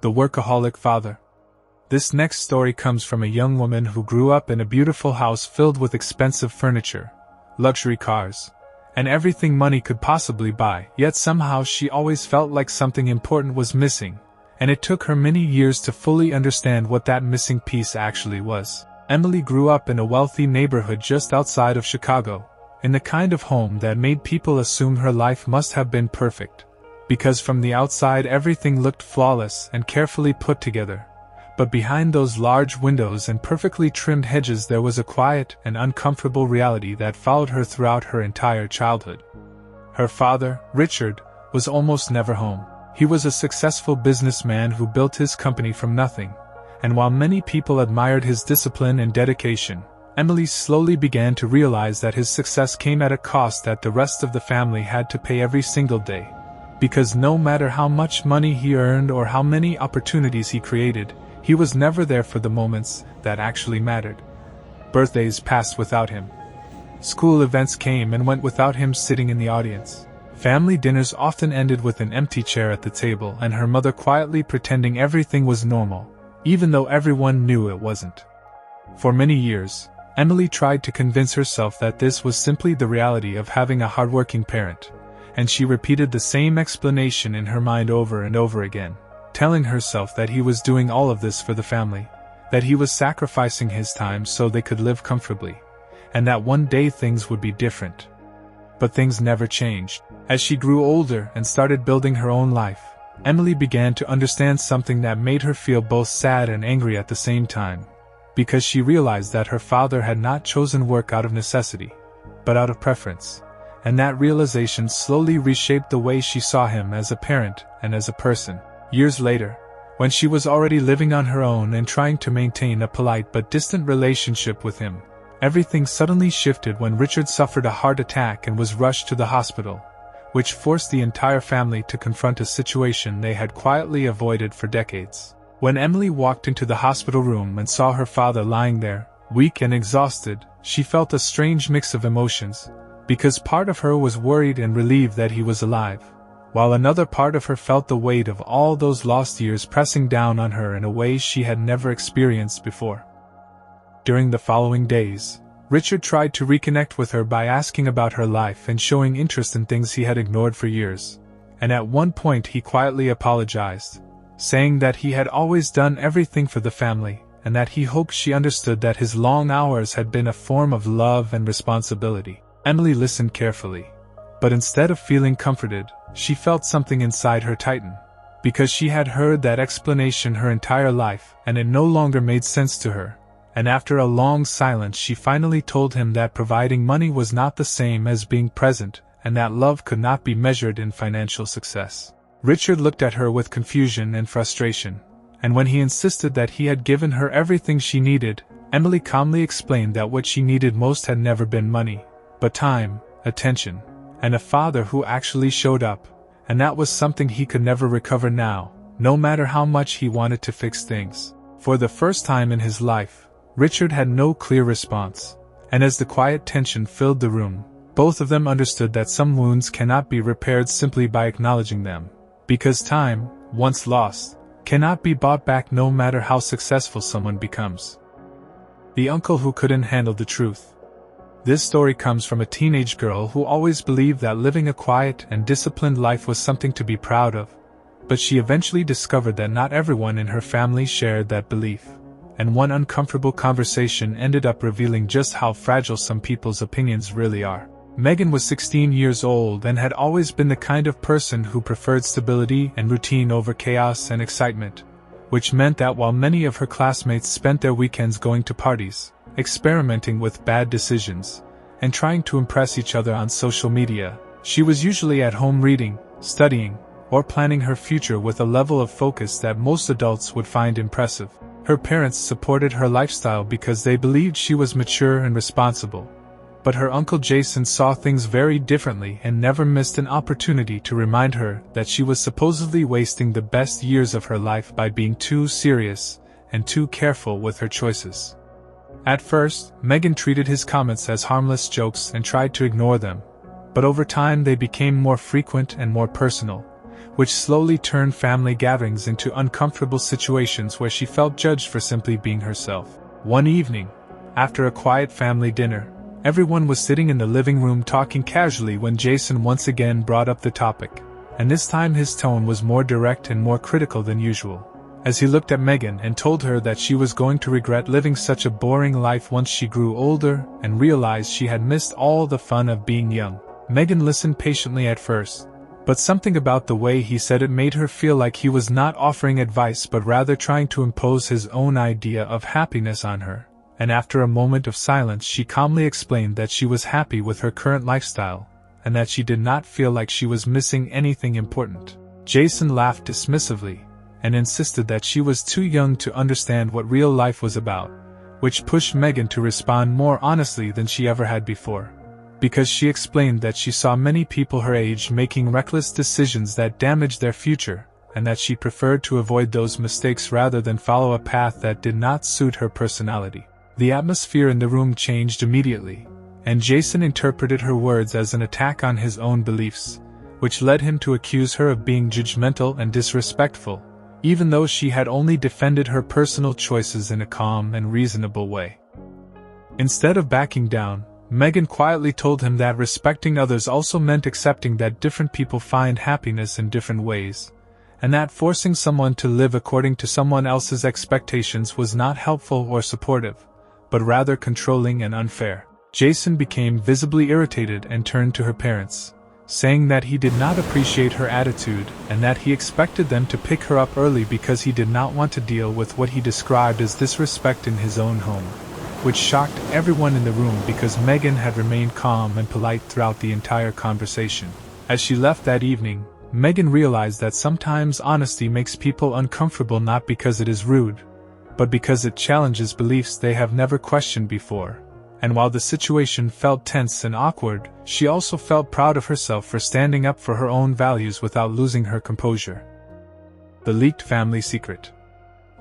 The Workaholic Father. This next story comes from a young woman who grew up in a beautiful house filled with expensive furniture, luxury cars, and everything money could possibly buy, yet somehow she always felt like something important was missing, and it took her many years to fully understand what that missing piece actually was. Emily grew up in a wealthy neighborhood just outside of Chicago, in the kind of home that made people assume her life must have been perfect, because from the outside everything looked flawless and carefully put together. But behind those large windows and perfectly trimmed hedges there was a quiet and uncomfortable reality that followed her throughout her entire childhood. Her father, Richard, was almost never home. He was a successful businessman who built his company from nothing, and while many people admired his discipline and dedication, Emily slowly began to realize that his success came at a cost that the rest of the family had to pay every single day. Because no matter how much money he earned or how many opportunities he created, he was never there for the moments that actually mattered. Birthdays passed without him. School events came and went without him sitting in the audience. Family dinners often ended with an empty chair at the table and her mother quietly pretending everything was normal, even though everyone knew it wasn't. For many years, Emily tried to convince herself that this was simply the reality of having a hardworking parent, and she repeated the same explanation in her mind over and over again, telling herself that he was doing all of this for the family, that he was sacrificing his time so they could live comfortably, and that one day things would be different. But things never changed. As she grew older and started building her own life, Emily began to understand something that made her feel both sad and angry at the same time, because she realized that her father had not chosen work out of necessity, but out of preference, and that realization slowly reshaped the way she saw him as a parent and as a person. Years later, when she was already living on her own and trying to maintain a polite but distant relationship with him, everything suddenly shifted when Richard suffered a heart attack and was rushed to the hospital, which forced the entire family to confront a situation they had quietly avoided for decades. When Emily walked into the hospital room and saw her father lying there, weak and exhausted, she felt a strange mix of emotions, because part of her was worried and relieved that he was alive, while another part of her felt the weight of all those lost years pressing down on her in a way she had never experienced before. During the following days, Richard tried to reconnect with her by asking about her life and showing interest in things he had ignored for years, and at one point he quietly apologized, saying that he had always done everything for the family, and that he hoped she understood that his long hours had been a form of love and responsibility. Emily listened carefully, but instead of feeling comforted, she felt something inside her tighten, because she had heard that explanation her entire life and it no longer made sense to her, and after a long silence she finally told him that providing money was not the same as being present and that love could not be measured in financial success. Richard looked at her with confusion and frustration, and when he insisted that he had given her everything she needed, Emily calmly explained that what she needed most had never been money, but time, attention, and a father who actually showed up, and that was something he could never recover now, no matter how much he wanted to fix things. For the first time in his life, Richard had no clear response, and as the quiet tension filled the room, both of them understood that some wounds cannot be repaired simply by acknowledging them, because time, once lost, cannot be bought back no matter how successful someone becomes. The uncle who couldn't handle the truth. This story comes from a teenage girl who always believed that living a quiet and disciplined life was something to be proud of, but she eventually discovered that not everyone in her family shared that belief, and one uncomfortable conversation ended up revealing just how fragile some people's opinions really are. Megan was 16 years old and had always been the kind of person who preferred stability and routine over chaos and excitement, which meant that while many of her classmates spent their weekends going to parties, experimenting with bad decisions, and trying to impress each other on social media, she was usually at home reading, studying, or planning her future with a level of focus that most adults would find impressive. Her parents supported her lifestyle because they believed she was mature and responsible, but her Uncle Jason saw things very differently and never missed an opportunity to remind her that she was supposedly wasting the best years of her life by being too serious and too careful with her choices. At first, Megan treated his comments as harmless jokes and tried to ignore them, but over time they became more frequent and more personal, which slowly turned family gatherings into uncomfortable situations where she felt judged for simply being herself. One evening, after a quiet family dinner, everyone was sitting in the living room talking casually when Jason once again brought up the topic, and this time his tone was more direct and more critical than usual, as he looked at Megan and told her that she was going to regret living such a boring life once she grew older and realized she had missed all the fun of being young. Megan listened patiently at first, but something about the way he said it made her feel like he was not offering advice but rather trying to impose his own idea of happiness on her, and after a moment of silence she calmly explained that she was happy with her current lifestyle, and that she did not feel like she was missing anything important. Jason laughed dismissively, and insisted that she was too young to understand what real life was about, which pushed Megan to respond more honestly than she ever had before, because she explained that she saw many people her age making reckless decisions that damaged their future, and that she preferred to avoid those mistakes rather than follow a path that did not suit her personality. The atmosphere in the room changed immediately, and Jason interpreted her words as an attack on his own beliefs, which led him to accuse her of being judgmental and disrespectful, even though she had only defended her personal choices in a calm and reasonable way. Instead of backing down, Megan quietly told him that respecting others also meant accepting that different people find happiness in different ways, and that forcing someone to live according to someone else's expectations was not helpful or supportive, but rather controlling and unfair. Jason became visibly irritated and turned to her parents, saying that he did not appreciate her attitude and that he expected them to pick her up early because he did not want to deal with what he described as disrespect in his own home, which shocked everyone in the room because Megan had remained calm and polite throughout the entire conversation. As she left that evening, Megan realized that sometimes honesty makes people uncomfortable not because it is rude, but because it challenges beliefs they have never questioned before. And while the situation felt tense and awkward, she also felt proud of herself for standing up for her own values without losing her composure. The leaked family secret.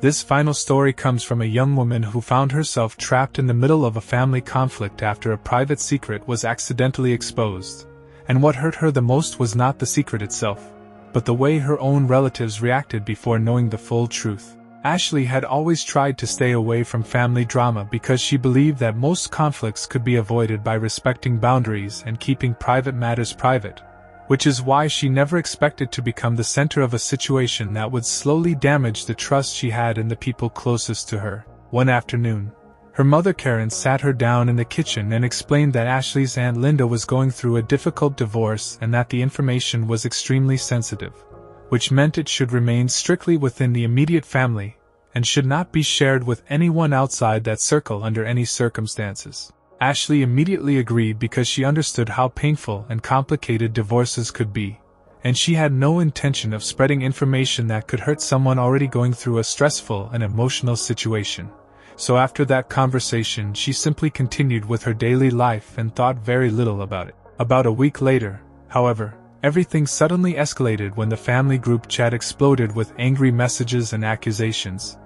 This final story comes from a young woman who found herself trapped in the middle of a family conflict after a private secret was accidentally exposed. And what hurt her the most was not the secret itself, but the way her own relatives reacted before knowing the full truth. Ashley had always tried to stay away from family drama because she believed that most conflicts could be avoided by respecting boundaries and keeping private matters private, which is why she never expected to become the center of a situation that would slowly damage the trust she had in the people closest to her. One afternoon, her mother Karen sat her down in the kitchen and explained that Ashley's Aunt Linda was going through a difficult divorce and that the information was extremely sensitive, which meant it should remain strictly within the immediate family, and should not be shared with anyone outside that circle under any circumstances. Ashley immediately agreed because she understood how painful and complicated divorces could be, and she had no intention of spreading information that could hurt someone already going through a stressful and emotional situation. So after that conversation, she simply continued with her daily life and thought very little about it. About a week later, however, everything suddenly escalated when the family group chat exploded with angry messages and accusations,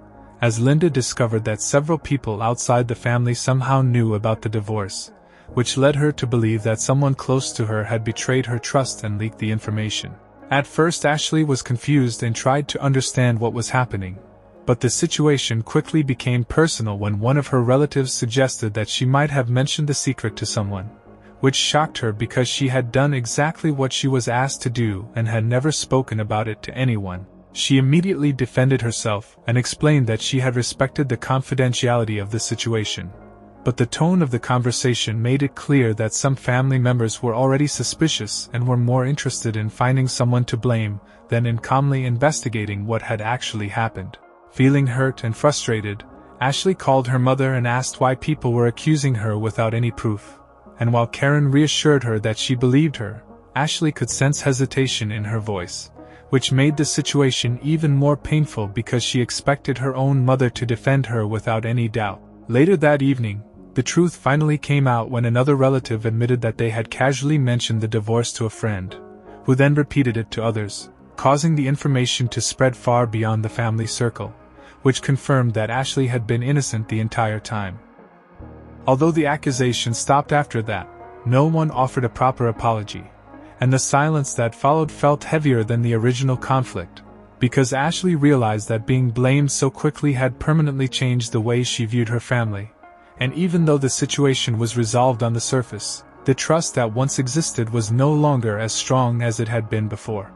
as Linda discovered that several people outside the family somehow knew about the divorce, which led her to believe that someone close to her had betrayed her trust and leaked the information. At first, Ashley was confused and tried to understand what was happening, but the situation quickly became personal when one of her relatives suggested that she might have mentioned the secret to someone, which shocked her because she had done exactly what she was asked to do and had never spoken about it to anyone. She immediately defended herself and explained that she had respected the confidentiality of the situation, but the tone of the conversation made it clear that some family members were already suspicious and were more interested in finding someone to blame than in calmly investigating what had actually happened. Feeling hurt and frustrated, Ashley called her mother and asked why people were accusing her without any proof. And while Karen reassured her that she believed her, Ashley could sense hesitation in her voice, which made the situation even more painful because she expected her own mother to defend her without any doubt. Later that evening, the truth finally came out when another relative admitted that they had casually mentioned the divorce to a friend, who then repeated it to others, causing the information to spread far beyond the family circle, which confirmed that Ashley had been innocent the entire time. Although the accusation stopped after that, no one offered a proper apology, and the silence that followed felt heavier than the original conflict, because Ashley realized that being blamed so quickly had permanently changed the way she viewed her family. And even though the situation was resolved on the surface, the trust that once existed was no longer as strong as it had been before.